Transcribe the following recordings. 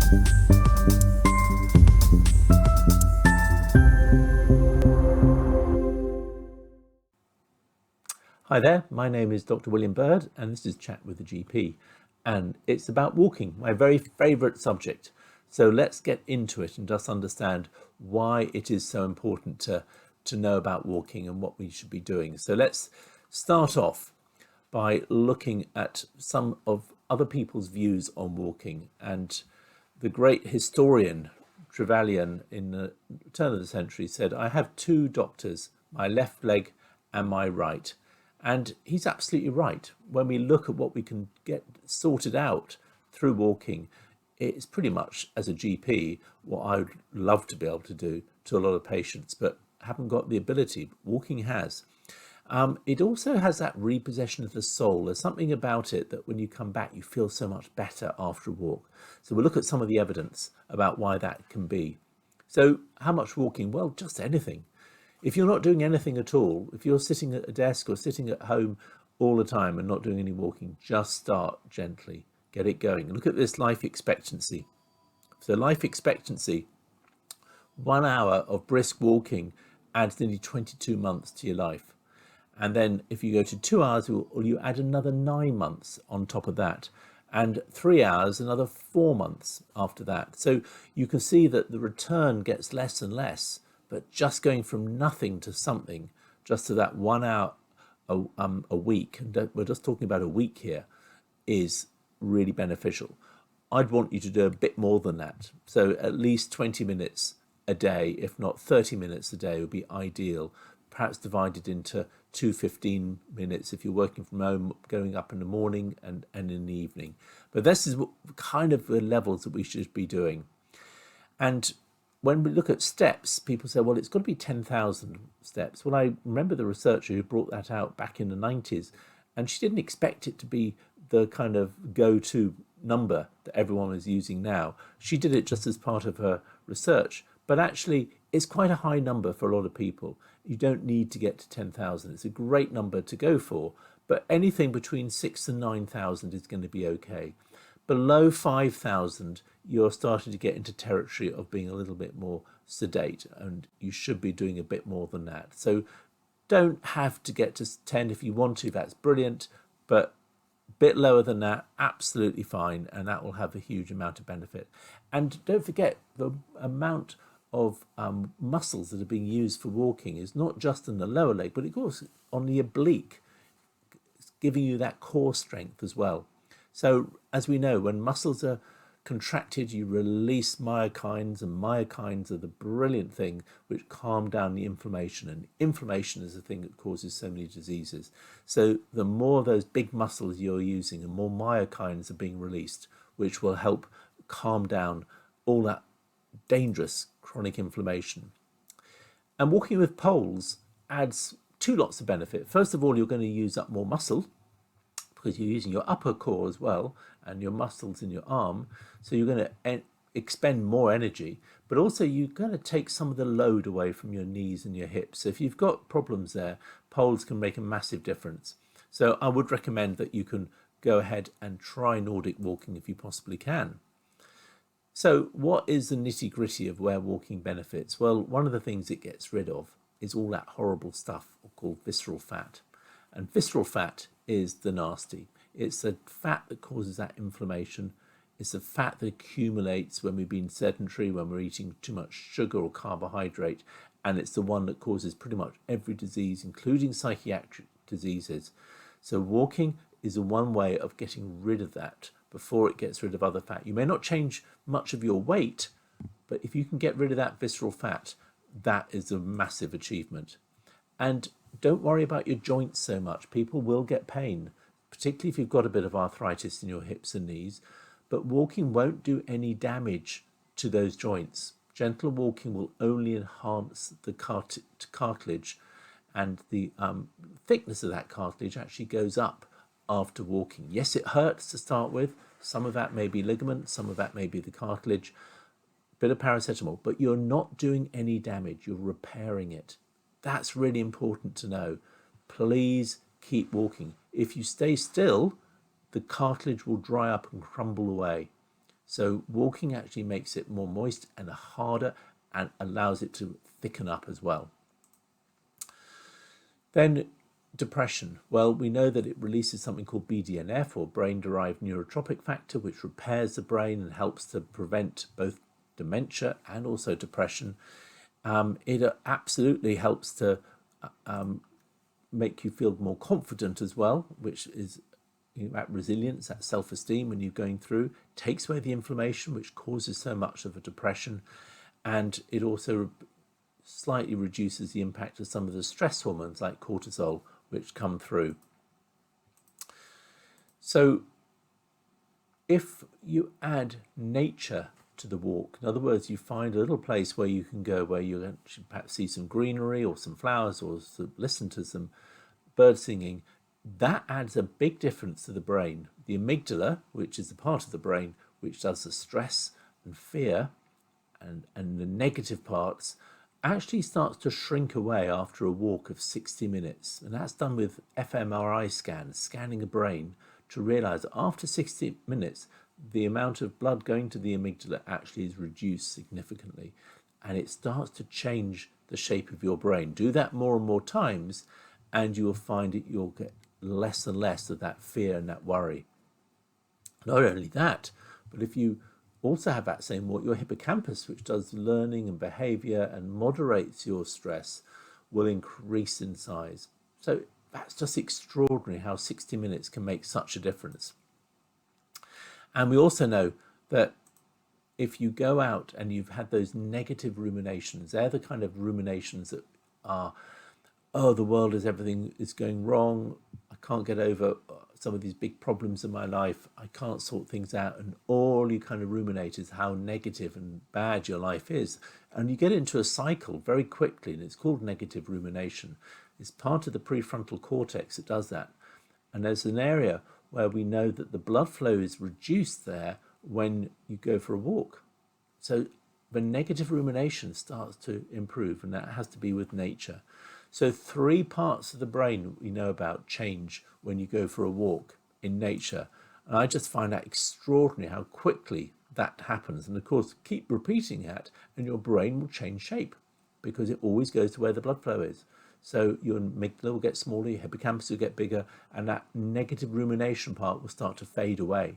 Hi there, my name is Dr. William Bird and this is Chat with the GP, and it's about walking, my very favourite subject. So let's get into it and just understand why it is so important to know about walking and what we should be doing. So let's start off by looking at some of other people's views on walking. And the great historian Trevelyan in the turn of the century said, "I have two doctors, my left leg and my right." And he's absolutely right. When we look at what we can get sorted out through walking, it's pretty much, as a GP, what I would love to be able to do to a lot of patients, but haven't got the ability. Walking has. It also has that repossession of the soul. There's something about it that when you come back, you feel so much better after a walk. So we'll look at some of the evidence about why that can be. So how much walking? Well, just anything. If you're not doing anything at all, if you're sitting at a desk or sitting at home all the time and not doing any walking, just start gently, get it going. Look at this life expectancy. So life expectancy, 1 hour of brisk walking adds nearly 22 months to your life. And then if you go to 2 hours, you add another 9 months on top of that. And 3 hours, another 4 months after that. So you can see that the return gets less and less. But just going from nothing to something, just to that 1 hour a week, and we're just talking about a week here, is really beneficial. I'd want you to do a bit more than that. So at least 20 minutes a day, if not 30 minutes a day, would be ideal. Perhaps divided into 2 15 minutes if you're working from home, going up in the morning and in the evening. But this is kind of the levels that we should be doing. And when we look at steps, people say, well, it's got to be 10,000 steps. Well, I remember the researcher who brought that out back in the 90s, and she didn't expect it to be the kind of go-to number that everyone is using now. She did it just as part of her research, but actually it's quite a high number for a lot of people. You don't need to get to 10,000. It's a great number to go for, but anything between 6,000 and 9,000 is going to be okay. Below 5,000, you're starting to get into territory of being a little bit more sedate, and you should be doing a bit more than that. So don't have to get to 10 if you want to, that's brilliant, but a bit lower than that, absolutely fine, and that will have a huge amount of benefit. And don't forget, the amount of muscles that are being used for walking is not just in the lower leg, but it goes on the oblique, giving you that core strength as well. So as we know, when muscles are contracted, you release myokines, and myokines are the brilliant thing which calm down the inflammation, and inflammation is the thing that causes so many diseases. So the more of those big muscles you're using, the more myokines are being released, which will help calm down all that dangerous chronic inflammation. And walking with poles adds two lots of benefit. First of all, you're going to use up more muscle, because you're using your upper core as well and your muscles in your arm. So you're going to expend more energy, but also you're going to take some of the load away from your knees and your hips. So if you've got problems there, poles can make a massive difference. So I would recommend that you can go ahead and try Nordic walking if you possibly can. So what is the nitty gritty of where walking benefits? Well, one of the things it gets rid of is all that horrible stuff called visceral fat. And visceral fat is the nasty. It's the fat that causes that inflammation. It's the fat that accumulates when we've been sedentary, when we're eating too much sugar or carbohydrate, and it's the one that causes pretty much every disease, including psychiatric diseases. So walking is a one way of getting rid of that before it gets rid of other fat. You may not change much of your weight, but if you can get rid of that visceral fat, that is a massive achievement. And don't worry about your joints so much. People will get pain, particularly if you've got a bit of arthritis in your hips and knees, but walking won't do any damage to those joints. Gentle walking will only enhance the cartilage, and the thickness of that cartilage actually goes up after walking. Yes, it hurts to start with. Some of that may be ligament, some of that may be the cartilage, bit of paracetamol, but you're not doing any damage, you're repairing it. That's really important to know. Please keep walking. If you stay still, the cartilage will dry up and crumble away. So walking actually makes it more moist and harder and allows it to thicken up as well. Then depression. Well, we know that it releases something called BDNF, or brain-derived neurotrophic factor, which repairs the brain and helps to prevent both dementia and also depression. It absolutely helps to make you feel more confident as well, which is that resilience, that self-esteem when you're going through. Takes away the inflammation, which causes so much of a depression, and it also slightly reduces the impact of some of the stress hormones like cortisol, which come through. So if you add nature to the walk, in other words, you find a little place where you can go, where you actually perhaps see some greenery or some flowers or listen to some bird singing, that adds a big difference to the brain. The amygdala, which is the part of the brain which does the stress and fear and the negative parts, actually starts to shrink away after a walk of 60 minutes. And that's done with fMRI scans, scanning the brain to realize that after 60 minutes, the amount of blood going to the amygdala actually is reduced significantly. And it starts to change the shape of your brain. Do that more and more times, and you will find that you'll get less and less of that fear and that worry. Not only that, but if you also have that same walk, your hippocampus, which does learning and behavior and moderates your stress, will increase in size. So that's just extraordinary how 60 minutes can make such a difference. And we also know that if you go out and you've had those negative ruminations, they're the kind of ruminations that are, oh, the world is, everything is going wrong, I can't get over some of these big problems in my life, I can't sort things out, and all you kind of ruminate is how negative and bad your life is. And you get into a cycle very quickly, and it's called negative rumination. It's part of the prefrontal cortex that does that. And there's an area where we know that the blood flow is reduced there when you go for a walk. So the negative rumination starts to improve, and that has to be with nature. So 3 parts of the brain we know about change when you go for a walk in nature. And I just find that extraordinary how quickly that happens. And of course, keep repeating that and your brain will change shape because it always goes to where the blood flow is. So your amygdala will get smaller, your hippocampus will get bigger, and that negative rumination part will start to fade away.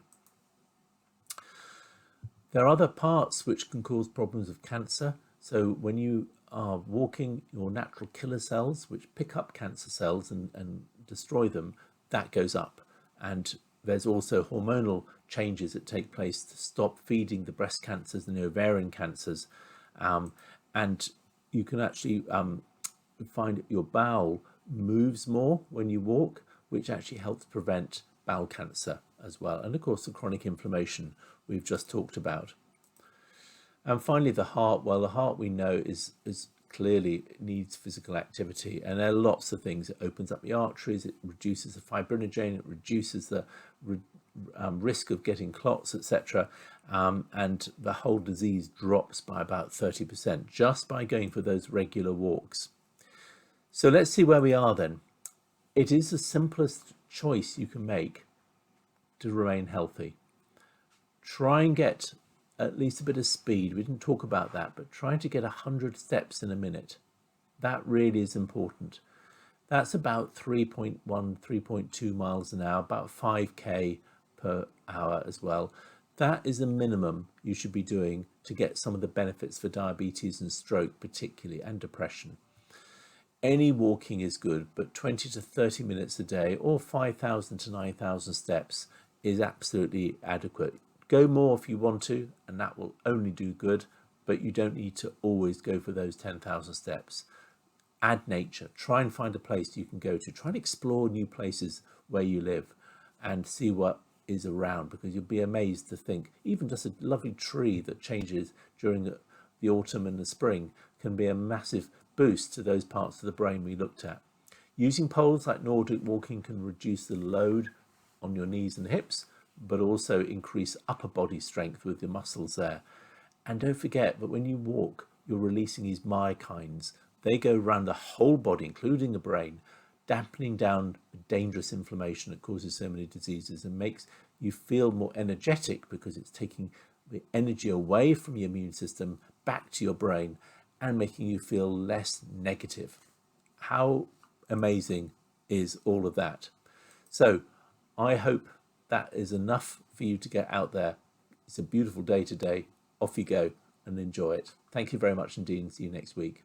There are other parts which can cause problems of cancer. So when you are walking, your natural killer cells, which pick up cancer cells and destroy them, that goes up. And there's also hormonal changes that take place to stop feeding the breast cancers and the ovarian cancers. And you can actually find that your bowel moves more when you walk, which actually helps prevent bowel cancer as well. And of course, the chronic inflammation we've just talked about. And finally, the heart. Well, the heart we know is clearly needs physical activity, and there are lots of things. It opens up the arteries, it reduces the fibrinogen, it reduces the risk of getting clots, etc. And the whole disease drops by about 30% just by going for those regular walks. So let's see where we are then. It is the simplest choice you can make to remain healthy. Try and get at least a bit of speed. We didn't talk about that, but try to get 100 steps in a minute. That really is important. That's about 3.1, 3.2 miles an hour, about 5k per hour as well. That is the minimum you should be doing to get some of the benefits for diabetes and stroke particularly, and depression. Any walking is good, but 20 to 30 minutes a day or 5,000 to 9,000 steps is absolutely adequate. Go more if you want to, and that will only do good, but you don't need to always go for those 10,000 steps. Add nature. Try and find a place you can go to. Try and explore new places where you live and see what is around, because you'll be amazed to think even just a lovely tree that changes during the autumn and the spring can be a massive boost to those parts of the brain we looked at. Using poles like Nordic walking can reduce the load on your knees and hips, but also increase upper body strength with the muscles there. And don't forget that when you walk, you're releasing these myokines. They go around the whole body, including the brain, dampening down dangerous inflammation that causes so many diseases and makes you feel more energetic because it's taking the energy away from your immune system back to your brain and making you feel less negative. How amazing is all of that? So I hope that is enough for you to get out there. It's a beautiful day today. Off you go and enjoy it. Thank you very much indeed, and see you next week.